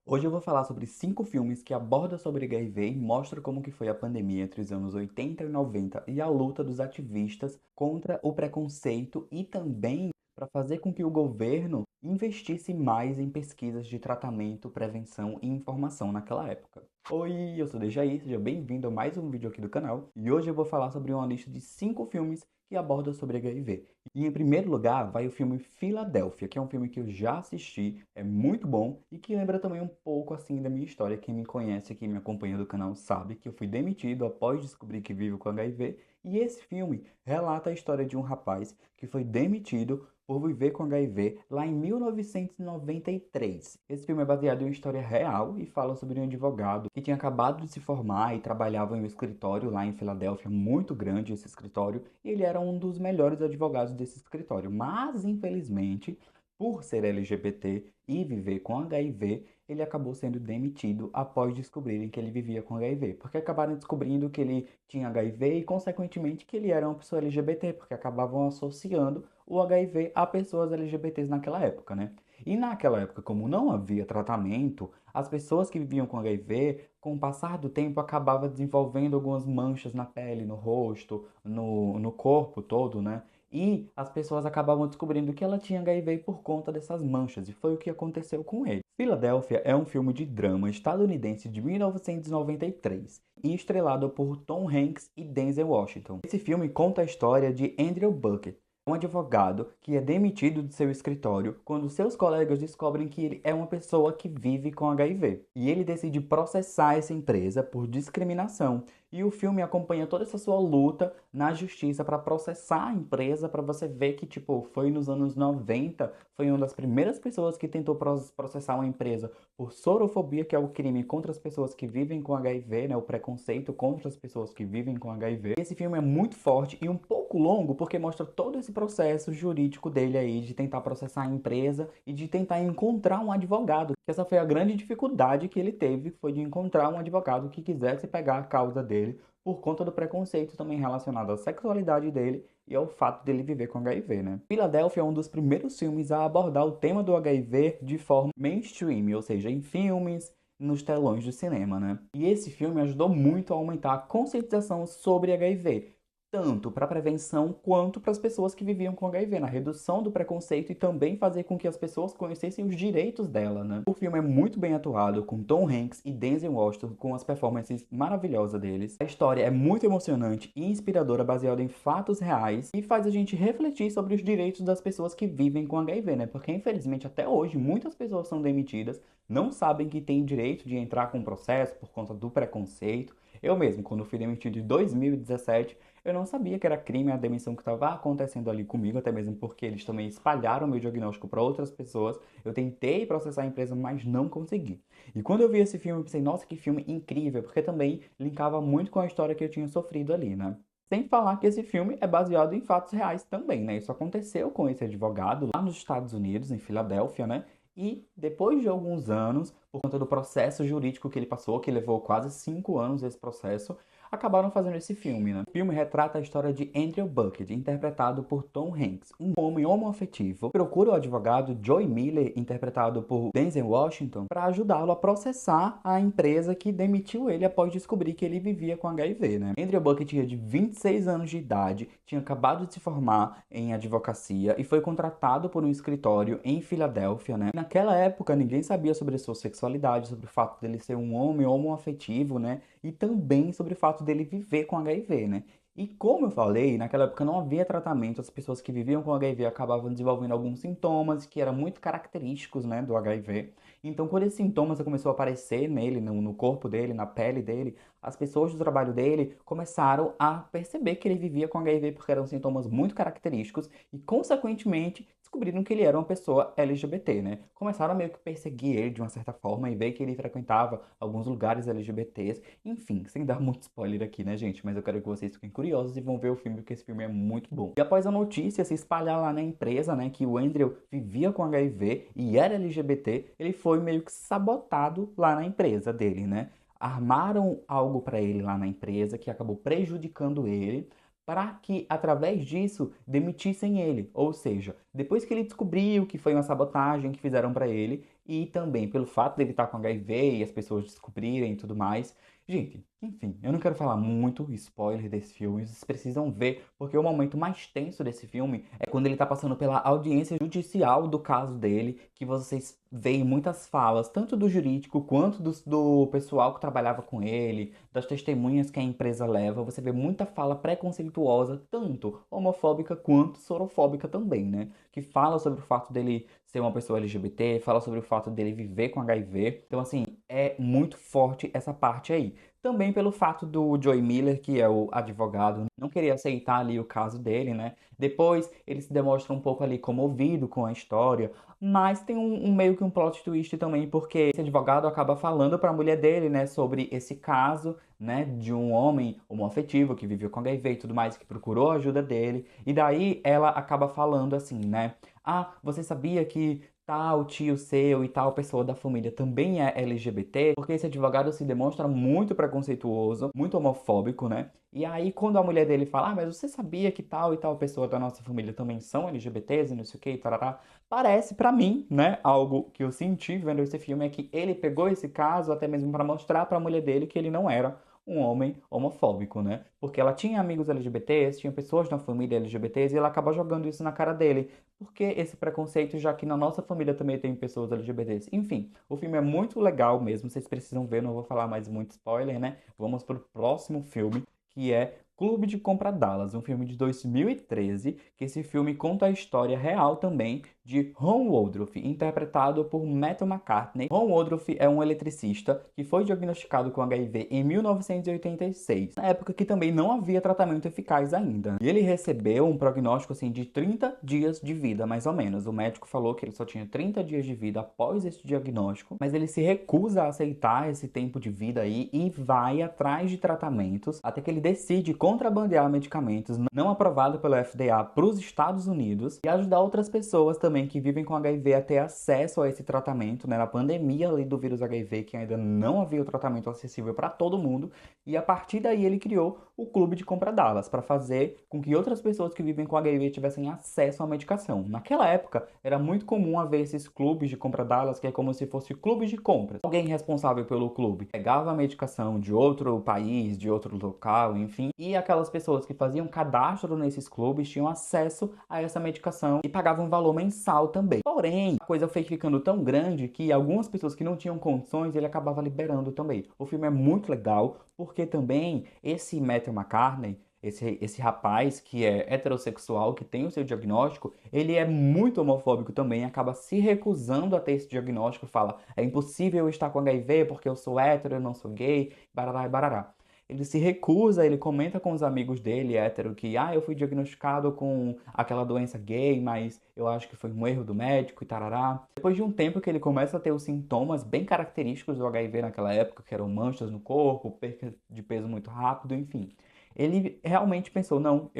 Hoje eu vou falar sobre 5 filmes que abordam sobre HIV e mostram como que foi a pandemia entre os anos 80 e 90 e a luta dos ativistas contra o preconceito e também para fazer com que o governo investisse mais em pesquisas de tratamento, prevenção e informação naquela época. Oi, eu sou Dejaí, seja bem-vindo a mais um vídeo aqui do canal e hoje eu vou falar sobre uma lista de 5 filmes que abordam sobre HIV. E em primeiro lugar vai o filme Filadélfia, que é um filme que eu já assisti, é muito bom e que lembra também um pouco assim da minha história. Quem me conhece aqui, me acompanha do canal, sabe que eu fui demitido após descobrir que vivo com HIV. E esse filme relata a história de um rapaz que foi demitido por viver com HIV lá em 1993. Esse filme é baseado em uma história real e fala sobre um advogado que tinha acabado de se formar e trabalhava em um escritório lá em Filadélfia, muito grande esse escritório, e ele era um dos melhores advogados desse escritório. Mas, infelizmente, por ser LGBT e viver com HIV, ele acabou sendo demitido após descobrirem que ele vivia com HIV, porque acabaram descobrindo que ele tinha HIV e, consequentemente, que ele era uma pessoa LGBT, porque acabavam associando o HIV a pessoas LGBTs naquela época, né? E naquela época, como não havia tratamento, as pessoas que viviam com HIV, com o passar do tempo, acabavam desenvolvendo algumas manchas na pele, no rosto, no corpo todo, né? E as pessoas acabavam descobrindo que ela tinha HIV por conta dessas manchas, e foi o que aconteceu com ele. Philadelphia é um filme de drama estadunidense de 1993 e estrelado por Tom Hanks e Denzel Washington. Esse filme conta a história de Andrew Bucket, um advogado que é demitido de seu escritório quando seus colegas descobrem que ele é uma pessoa que vive com HIV. E ele decide processar essa empresa por discriminação. E o filme acompanha toda essa sua luta na justiça para processar a empresa, para você ver que, tipo, foi nos anos 90, foi uma das primeiras pessoas que tentou processar uma empresa por sorofobia, que é o crime contra as pessoas que vivem com HIV, né, o preconceito contra as pessoas que vivem com HIV. Esse filme é muito forte e um pouco longo, porque mostra todo esse processo jurídico dele aí, de tentar processar a empresa e de tentar encontrar um advogado. Essa foi a grande dificuldade que ele teve, foi de encontrar um advogado que quisesse pegar a causa dele, por conta do preconceito também relacionado à sexualidade dele e ao fato dele viver com HIV, né? Philadelphia é um dos primeiros filmes a abordar o tema do HIV de forma mainstream, ou seja, em filmes, nos telões de cinema, né? E esse filme ajudou muito a aumentar a conscientização sobre HIV, tanto para a prevenção quanto para as pessoas que viviam com HIV, na redução do preconceito e também fazer com que as pessoas conhecessem os direitos dela, né? O filme é muito bem atuado, com Tom Hanks e Denzel Washington, com as performances maravilhosas deles. A história é muito emocionante e inspiradora, baseada em fatos reais e faz a gente refletir sobre os direitos das pessoas que vivem com HIV, né? Porque infelizmente até hoje muitas pessoas são demitidas, não sabem que têm direito de entrar com o processo por conta do preconceito. Eu mesmo, quando fui demitido em 2017, eu não sabia que era crime a demissão que estava acontecendo ali comigo, até mesmo porque eles também espalharam meu diagnóstico para outras pessoas. Eu tentei processar a empresa, mas não consegui. E quando eu vi esse filme, eu pensei, nossa, que filme incrível, porque também linkava muito com a história que eu tinha sofrido ali, né? Sem falar que esse filme é baseado em fatos reais também, né? Isso aconteceu com esse advogado lá nos Estados Unidos, em Filadélfia, né? E depois de alguns anos, por conta do processo jurídico que ele passou, que levou quase 5 anos esse processo, acabaram fazendo esse filme, né? O filme retrata a história de Andrew Bucket, interpretado por Tom Hanks, um homem homoafetivo, procura o advogado Joey Miller, interpretado por Denzel Washington, para ajudá-lo a processar a empresa que demitiu ele após descobrir que ele vivia com HIV, né? Andrew Bucket tinha de 26 anos de idade, tinha acabado de se formar em advocacia e foi contratado por um escritório em Filadélfia, né? Naquela época, ninguém sabia sobre a sua sexualidade, sobre o fato dele ser um homem homoafetivo, né? E também sobre o fato dele viver com HIV, né? E como eu falei, naquela época não havia tratamento, as pessoas que viviam com HIV acabavam desenvolvendo alguns sintomas que eram muito característicos, né, do HIV. Então, quando esses sintomas começou a aparecer nele, no corpo dele, na pele dele, as pessoas do trabalho dele começaram a perceber que ele vivia com HIV porque eram sintomas muito característicos e, consequentemente, descobriram que ele era uma pessoa LGBT, né? Começaram a meio que perseguir ele de uma certa forma e ver que ele frequentava alguns lugares LGBTs. Enfim, sem dar muito spoiler aqui, né, gente? Mas eu quero que vocês fiquem curiosos e vão ver o filme, porque esse filme é muito bom. E após a notícia se espalhar lá na empresa, né, que o Andrew vivia com HIV e era LGBT, ele foi meio que sabotado lá na empresa dele, né? Armaram algo para ele lá na empresa que acabou prejudicando ele, para que, através disso, demitissem ele. Ou seja, depois que ele descobriu que foi uma sabotagem que fizeram para ele, e também pelo fato dele estar com HIV e as pessoas descobrirem e tudo mais. Gente, enfim, eu não quero falar muito spoiler desse filme, vocês precisam ver, porque o momento mais tenso desse filme é quando ele tá passando pela audiência judicial do caso dele, que vocês veem muitas falas, tanto do jurídico quanto do pessoal que trabalhava com ele, das testemunhas que a empresa leva, você vê muita fala preconceituosa, tanto homofóbica quanto sorofóbica também, né? Que fala sobre o fato dele ser uma pessoa LGBT, fala sobre o fato dele viver com HIV. Então, assim, é muito forte essa parte aí. Também pelo fato do Joey Miller, que é o advogado, não querer aceitar ali o caso dele, né? Depois ele se demonstra um pouco ali comovido com a história, mas tem meio que um plot twist também, porque esse advogado acaba falando para a mulher dele, né, sobre esse caso, né, de um homem homoafetivo que viveu com HIV e tudo mais, que procurou a ajuda dele, e daí ela acaba falando assim, né? Ah, você sabia que tal tio seu e tal pessoa da família também é LGBT? Porque esse advogado se demonstra muito preconceituoso, muito homofóbico, né? E aí, quando a mulher dele fala, ah, mas você sabia que tal e tal pessoa da nossa família também são LGBTs e não sei o que, e tarará, parece pra mim, né? Algo que eu senti vendo esse filme é que ele pegou esse caso até mesmo pra mostrar pra mulher dele que ele não era um homem homofóbico, né? Porque ela tinha amigos LGBTs, tinha pessoas na família LGBTs e ela acaba jogando isso na cara dele. Por que esse preconceito, já que na nossa família também tem pessoas LGBTs? Enfim, o filme é muito legal mesmo, vocês precisam ver, não vou falar mais muito spoiler, né? Vamos pro próximo filme, que é Clube de Compra Dallas, um filme de 2013, que esse filme conta a história real também de Ron Woodruff, interpretado por Matthew McConaughey. Ron Woodruff é um eletricista que foi diagnosticado com HIV em 1986, na época que também não havia tratamento eficaz ainda. E ele recebeu um prognóstico assim de 30 dias de vida, mais ou menos. O médico falou que ele só tinha 30 dias de vida após esse diagnóstico, mas ele se recusa a aceitar esse tempo de vida aí e vai atrás de tratamentos até que ele decide contrabandear medicamentos não aprovados pelo FDA para os Estados Unidos e ajudar outras pessoas também que vivem com HIV a ter acesso a esse tratamento, né, na pandemia ali do vírus HIV, que ainda não havia o tratamento acessível para todo mundo, e a partir daí ele criou o Clube de Compra Dallas para fazer com que outras pessoas que vivem com HIV tivessem acesso à medicação. Naquela época, era muito comum haver esses clubes de compra Dallas, que é como se fosse clubes de compras. Alguém responsável pelo clube pegava a medicação de outro país, de outro local, enfim, e aquelas pessoas que faziam cadastro nesses clubes tinham acesso a essa medicação e pagavam um valor mensal também. Porém, a coisa foi ficando tão grande que algumas pessoas que não tinham condições, ele acabava liberando também. O filme é muito legal, porque também esse Matthew McConaughey, esse rapaz que é heterossexual, que tem o seu diagnóstico, ele é muito homofóbico também, acaba se recusando a ter esse diagnóstico, fala, é impossível eu estar com HIV porque eu sou hétero, eu não sou gay, barará e barará. Ele se recusa, ele comenta com os amigos dele, hétero, que eu fui diagnosticado com aquela doença gay, mas eu acho que foi um erro do médico e tarará. Depois de um tempo que ele começa a ter os sintomas bem característicos do HIV naquela época, que eram manchas no corpo, perca de peso muito rápido, enfim. Ele realmente pensou, não,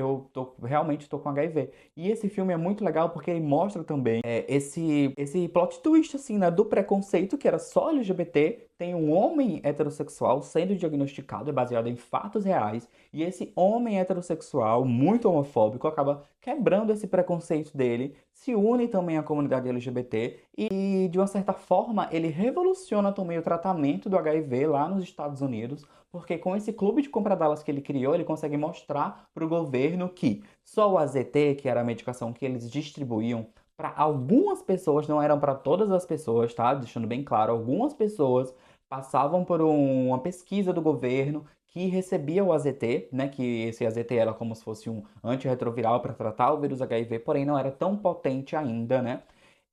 realmente tô com HIV. E esse filme é muito legal porque ele mostra também esse plot twist, assim, né, do preconceito que era só LGBT. Tem um homem heterossexual sendo diagnosticado, é baseado em fatos reais, e esse homem heterossexual, muito homofóbico, acaba quebrando esse preconceito dele, se une também à comunidade LGBT, e de uma certa forma ele revoluciona também o tratamento do HIV lá nos Estados Unidos, porque com esse clube de compra-balas que ele criou, ele consegue mostrar para o governo que só o AZT, que era a medicação que eles distribuíam para algumas pessoas, não eram para todas as pessoas, tá? Deixando bem claro, algumas pessoas passavam por uma pesquisa do governo que recebia o AZT, né, que esse AZT era como se fosse um antirretroviral para tratar o vírus HIV, porém não era tão potente ainda, né?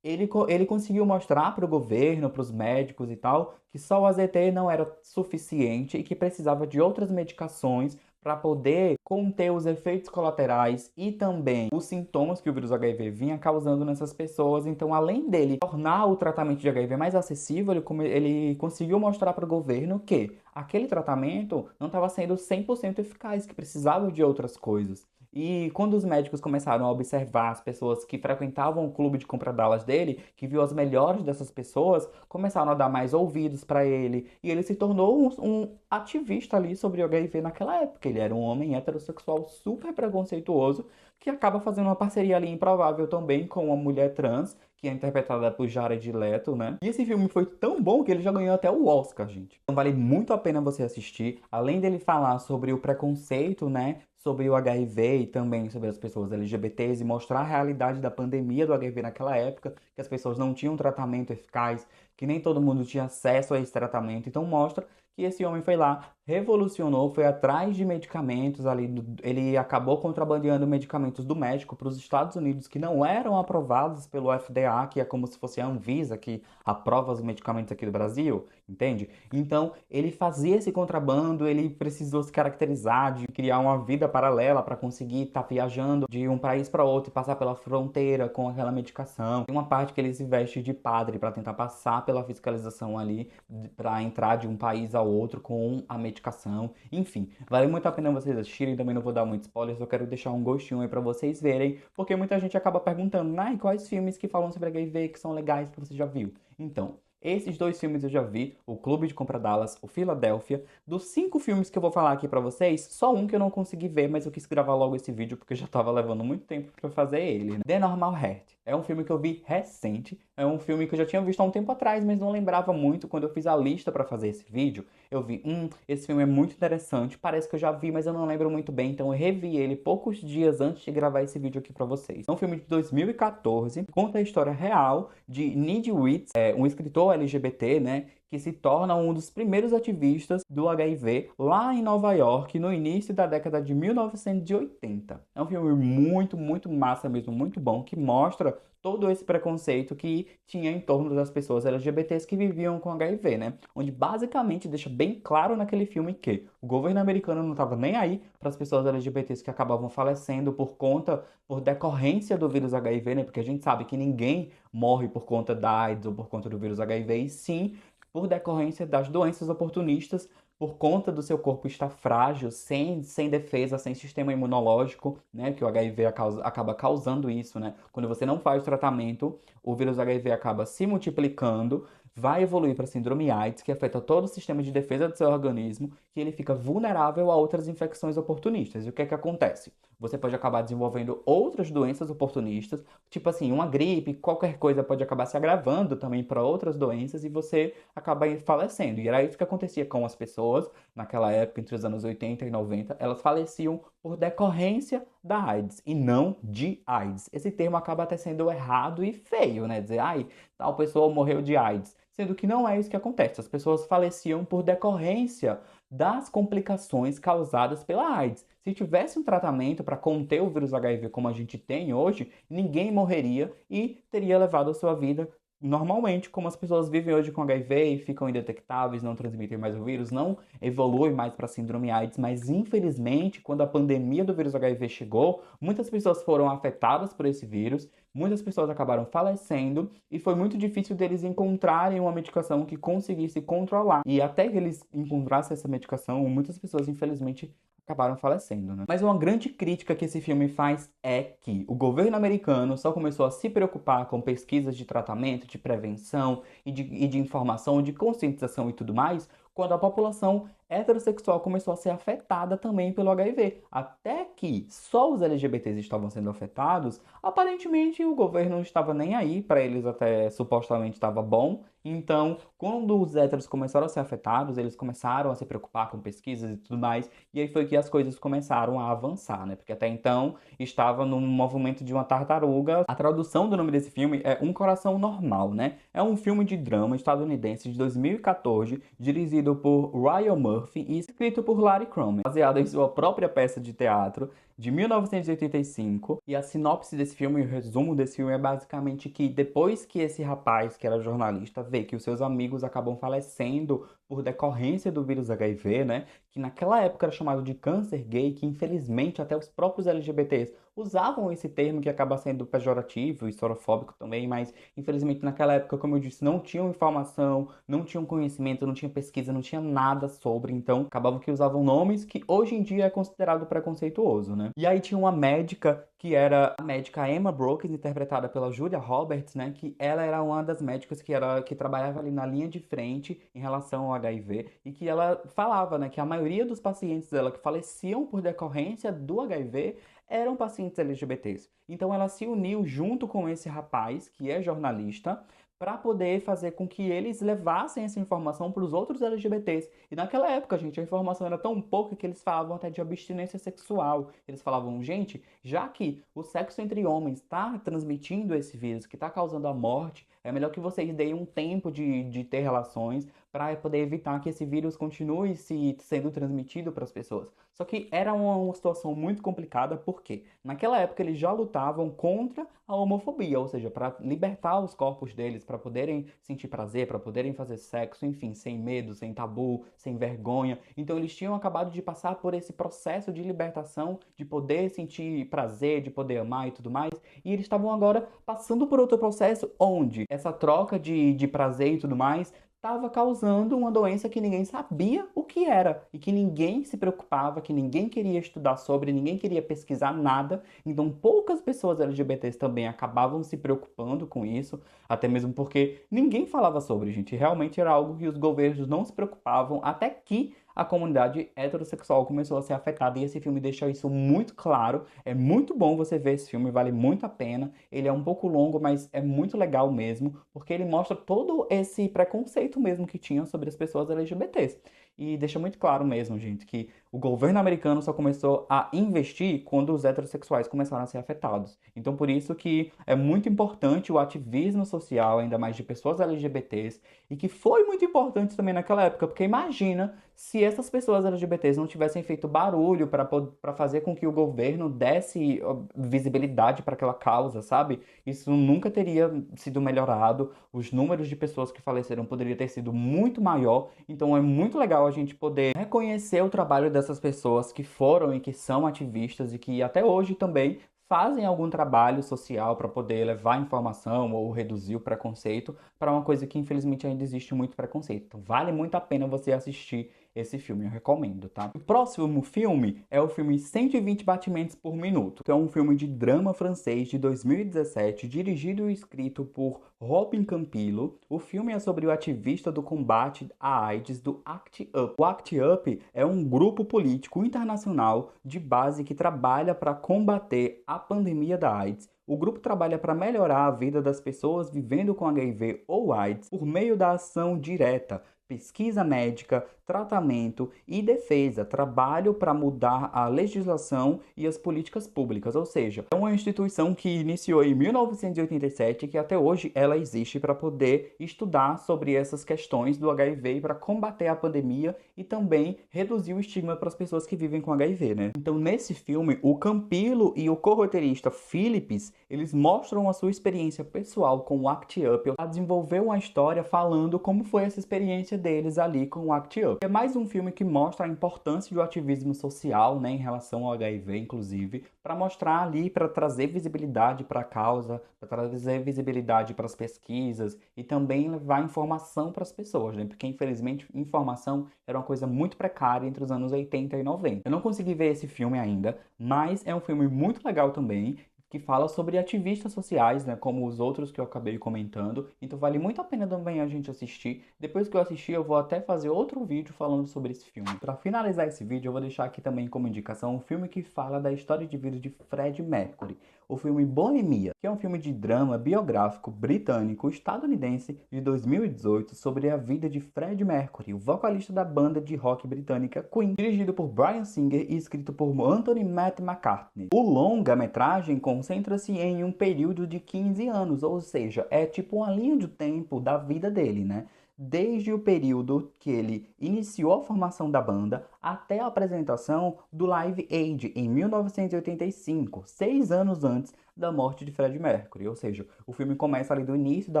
Ele conseguiu mostrar para o governo, para os médicos e tal, que só o AZT não era suficiente e que precisava de outras medicações para poder conter os efeitos colaterais e também os sintomas que o vírus HIV vinha causando nessas pessoas. Então, além dele tornar o tratamento de HIV mais acessível, ele conseguiu mostrar para o governo que aquele tratamento não estava sendo 100% eficaz, que precisava de outras coisas. E quando os médicos começaram a observar as pessoas que frequentavam o clube de compra Dallas dele, que viu as melhores dessas pessoas, começaram a dar mais ouvidos para ele. E ele se tornou um ativista ali sobre o HIV naquela época. Ele era um homem heterossexual super preconceituoso, que acaba fazendo uma parceria ali improvável também com uma mulher trans, que é interpretada por Jared Leto, né? E esse filme foi tão bom que ele já ganhou até o Oscar, gente. Então vale muito a pena você assistir. Além dele falar sobre o preconceito, né? Sobre o HIV e também sobre as pessoas LGBTs e mostrar a realidade da pandemia do HIV naquela época, que as pessoas não tinham tratamento eficaz, que nem todo mundo tinha acesso a esse tratamento. Então mostra que esse homem foi lá, revolucionou, foi atrás de medicamentos ali, ele acabou contrabandeando medicamentos do México para os Estados Unidos que não eram aprovados pelo FDA, que é como se fosse a Anvisa que aprova os medicamentos aqui do Brasil, entende? Então, ele fazia esse contrabando, ele precisou se caracterizar, de criar uma vida paralela para conseguir estar viajando de um país para outro e passar pela fronteira com aquela medicação. Tem uma parte que ele se veste de padre para tentar passar pela fiscalização ali, para entrar de um país ao outro com a medicação. Enfim, vale muito a pena vocês assistirem. Também não vou dar muito spoiler, só quero deixar um gostinho aí pra vocês verem, porque muita gente acaba perguntando, ai, quais filmes que falam sobre HIV que são legais que você já viu? Então, esses dois filmes eu já vi, o Clube de Compra Dallas, o Philadelphia. Dos 5 filmes que eu vou falar aqui pra vocês, só um que eu não consegui ver, mas eu quis gravar logo esse vídeo porque eu já tava levando muito tempo pra fazer ele, né? The Normal Heart. É um filme que eu vi recente, é um filme que eu já tinha visto há um tempo atrás, mas não lembrava muito. Quando eu fiz a lista pra fazer esse vídeo, eu vi, esse filme é muito interessante, parece que eu já vi, mas eu não lembro muito bem, então eu revi ele poucos dias antes de gravar esse vídeo aqui pra vocês. É um filme de 2014, conta a história real de Nidwitz, um escritor LGBT, né, que se torna um dos primeiros ativistas do HIV lá em Nova York, no início da década de 1980. É um filme muito, muito massa mesmo, muito bom, que mostra todo esse preconceito que tinha em torno das pessoas LGBTs que viviam com HIV, né? Onde basicamente deixa bem claro naquele filme que o governo americano não estava nem aí para as pessoas LGBTs que acabavam falecendo por decorrência do vírus HIV, né? Porque a gente sabe que ninguém morre por conta da AIDS ou por conta do vírus HIV, e sim por decorrência das doenças oportunistas, por conta do seu corpo estar frágil, sem defesa, sem sistema imunológico, né? Que o HIV acaba causando isso, né? Quando você não faz tratamento, o vírus HIV acaba se multiplicando, vai evoluir para a síndrome AIDS, que afeta todo o sistema de defesa do seu organismo, e ele fica vulnerável a outras infecções oportunistas. E o que é que acontece? Você pode acabar desenvolvendo outras doenças oportunistas, tipo assim, uma gripe, qualquer coisa pode acabar se agravando também para outras doenças e você acaba falecendo. E era isso que acontecia com as pessoas naquela época, entre os anos 80 e 90, elas faleciam por decorrência da AIDS e não de AIDS. Esse termo acaba até sendo errado e feio, né? Dizer, ai, tal pessoa morreu de AIDS. Sendo que não é isso que acontece. As pessoas faleciam por decorrência das complicações causadas pela AIDS. Se tivesse um tratamento para conter o vírus HIV como a gente tem hoje, ninguém morreria e teria levado a sua vida normalmente, como as pessoas vivem hoje com HIV e ficam indetectáveis, não transmitem mais o vírus, não evolui mais para a síndrome AIDS, mas infelizmente, quando a pandemia do vírus HIV chegou, muitas pessoas foram afetadas por esse vírus, muitas pessoas acabaram falecendo e foi muito difícil deles encontrarem uma medicação que conseguisse controlar. E até que eles encontrassem essa medicação, muitas pessoas, infelizmente, acabaram falecendo, né? Mas uma grande crítica que esse filme faz é que o governo americano só começou a se preocupar com pesquisas de tratamento, de prevenção e de informação, de conscientização e tudo mais, quando a população heterossexual começou a ser afetada também pelo HIV. Até que só os LGBTs estavam sendo afetados, aparentemente o governo não estava nem aí, para eles até supostamente estava bom. Então, quando os héteros começaram a ser afetados, eles começaram a se preocupar com pesquisas e tudo mais, e aí foi que as coisas começaram a avançar, né? Porque até então estava num movimento de uma tartaruga. A tradução do nome desse filme é Um Coração Normal, né? É um filme de drama estadunidense de 2014, dirigido por Ryan Murphy e escrito por Larry Crummer, baseado em sua própria peça de teatro de 1985. E a sinopse desse filme, o resumo desse filme é basicamente que depois que esse rapaz, que era jornalista, vê que os seus amigos acabam falecendo por decorrência do vírus HIV, né? Que naquela época era chamado de câncer gay, que infelizmente até os próprios LGBTs usavam esse termo que acaba sendo pejorativo e sorofóbico também, mas infelizmente naquela época, como eu disse, não tinham informação, não tinham conhecimento, não tinha pesquisa, não tinha nada sobre, então acabavam que usavam nomes que hoje em dia é considerado preconceituoso, né? E aí tinha uma médica que era a médica Emma Brooks, interpretada pela Julia Roberts, né? Que ela era uma das médicas que trabalhava ali na linha de frente em relação ao HIV e que ela falava, né, que a maioria dos pacientes dela que faleciam por decorrência do HIV eram pacientes LGBTs. Então ela se uniu junto com esse rapaz, que é jornalista, para poder fazer com que eles levassem essa informação para os outros LGBTs. E naquela época, gente, a informação era tão pouca que eles falavam até de abstinência sexual. Eles falavam, gente, já que o sexo entre homens está transmitindo esse vírus, que está causando a morte, é melhor que vocês deem um tempo de ter relações para poder evitar que esse vírus continue sendo transmitido para as pessoas. Só que era uma situação muito complicada, porque naquela época eles já lutavam contra a homofobia, ou seja, para libertar os corpos deles, para poderem sentir prazer, para poderem fazer sexo, enfim, sem medo, sem tabu, sem vergonha. Então eles tinham acabado de passar por esse processo de libertação, de poder sentir prazer, de poder amar e tudo mais, e eles estavam agora passando por outro processo onde essa troca de prazer e tudo mais estava causando uma doença que ninguém sabia o que era e que ninguém se preocupava, que ninguém queria estudar sobre, ninguém queria pesquisar nada. Então, poucas pessoas LGBTs também acabavam se preocupando com isso, até mesmo porque ninguém falava sobre, gente. Realmente era algo que os governos não se preocupavam, até que a comunidade heterossexual começou a ser afetada, e esse filme deixa isso muito claro. É muito bom você ver esse filme, vale muito a pena. Ele é um pouco longo, mas é muito legal mesmo, porque ele mostra todo esse preconceito mesmo que tinha sobre as pessoas LGBTs. E deixa muito claro mesmo, gente, que o governo americano só começou a investir quando os heterossexuais começaram a ser afetados. Então, por isso que é muito importante o ativismo social, ainda mais de pessoas LGBTs, e que foi muito importante também naquela época, porque imagina se essas pessoas LGBTs não tivessem feito barulho para fazer com que o governo desse visibilidade para aquela causa, sabe? Isso nunca teria sido melhorado, os números de pessoas que faleceram poderia ter sido muito maior. Então é muito legal a gente poder reconhecer o trabalho dessas pessoas que foram e que são ativistas e que até hoje também fazem algum trabalho social para poder levar informação ou reduzir o preconceito para uma coisa que infelizmente ainda existe muito preconceito. Então vale muito a pena você assistir esse filme, eu recomendo, tá? O próximo filme é o filme 120 Batimentos por Minuto, que é um filme de drama francês de 2017, dirigido e escrito por Robin Campillo. O filme é sobre o ativista do combate à AIDS do ACT UP. O ACT UP é um grupo político internacional de base que trabalha para combater a pandemia da AIDS. O grupo trabalha para melhorar a vida das pessoas vivendo com HIV ou AIDS por meio da ação direta, pesquisa médica, tratamento e defesa, trabalho para mudar a legislação e as políticas públicas, ou seja, é uma instituição que iniciou em 1987 e que até hoje ela existe para poder estudar sobre essas questões do HIV e para combater a pandemia e também reduzir o estigma para as pessoas que vivem com HIV, né? Então, nesse filme, o Campilo e o co-roteirista Philips, eles mostram a sua experiência pessoal com o ACT UP a desenvolver uma história falando como foi essa experiência deles ali com o ACT UP. É mais um filme que mostra a importância do ativismo social, né, em relação ao HIV, inclusive, para mostrar ali, para trazer visibilidade para a causa, para trazer visibilidade para as pesquisas e também levar informação para as pessoas, né? Porque infelizmente informação era uma coisa muito precária entre os anos 80 e 90. Eu não consegui ver esse filme ainda, mas é um filme muito legal também, que fala sobre ativistas sociais, né, como os outros que eu acabei comentando. Então vale muito a pena também a gente assistir. Depois que eu assistir, eu vou até fazer outro vídeo falando sobre esse filme. Para finalizar esse vídeo, eu vou deixar aqui também como indicação um filme que fala da história de vida de Freddie Mercury. O filme Bohemia, que é um filme de drama biográfico britânico-estadunidense de 2018 sobre a vida de Freddie Mercury, o vocalista da banda de rock britânica Queen, dirigido por Bryan Singer e escrito por Anthony Matt McCartney. O longa-metragem concentra-se em um período de 15 anos, ou seja, é tipo uma linha de tempo da vida dele, né? Desde o período que ele iniciou a formação da banda até a apresentação do Live Aid em 1985, 6 anos antes da morte de Freddie Mercury. Ou seja, o filme começa ali do início da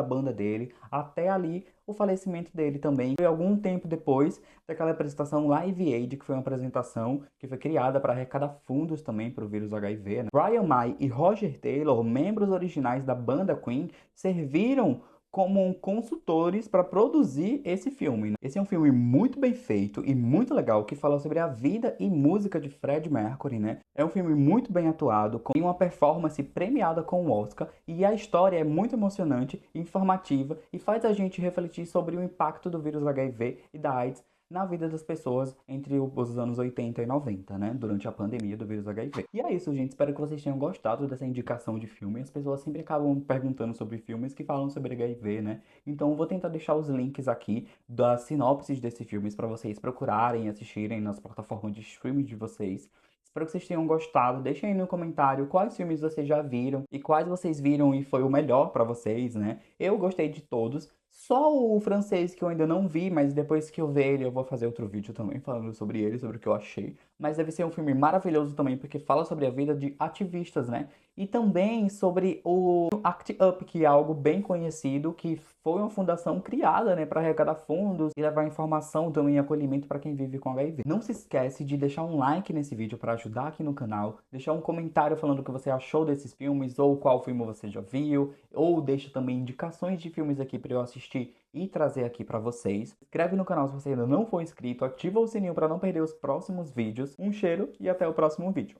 banda dele até ali o falecimento dele também. Foi algum tempo depois daquela apresentação Live Aid, que foi uma apresentação que foi criada para arrecadar fundos também para o vírus HIV, né? Brian May e Roger Taylor, membros originais da banda Queen, serviram como consultores para produzir esse filme, né? Esse é um filme muito bem feito e muito legal que fala sobre a vida e música de Freddie Mercury, né? É um filme muito bem atuado, com uma performance premiada com o Oscar, e a história é muito emocionante, informativa e faz a gente refletir sobre o impacto do vírus HIV e da AIDS na vida das pessoas entre os anos 80 e 90, né? Durante a pandemia do vírus HIV. E é isso, gente. Espero que vocês tenham gostado dessa indicação de filme. As pessoas sempre acabam perguntando sobre filmes que falam sobre HIV, né? Então eu vou tentar deixar os links aqui das sinopses desses filmes para vocês procurarem e assistirem nas plataformas de streaming de vocês. Espero que vocês tenham gostado. Deixem aí no comentário quais filmes vocês já viram e quais vocês viram e foi o melhor pra vocês, né? Eu gostei de todos. Só o francês que eu ainda não vi, mas depois que eu ver ele eu vou fazer outro vídeo também falando sobre ele, sobre o que eu achei. Mas deve ser um filme maravilhoso também porque fala sobre a vida de ativistas, né? E também sobre o Act Up, que é algo bem conhecido, que foi uma fundação criada, né, para arrecadar fundos e levar informação também e acolhimento para quem vive com HIV. Não se esquece de deixar um like nesse vídeo para ajudar aqui no canal, deixar um comentário falando o que você achou desses filmes ou qual filme você já viu, ou deixa também indicações de filmes aqui para eu assistir e trazer aqui para vocês. Se inscreve no canal se você ainda não for inscrito, ativa o sininho para não perder os próximos vídeos. Um cheiro e até o próximo vídeo.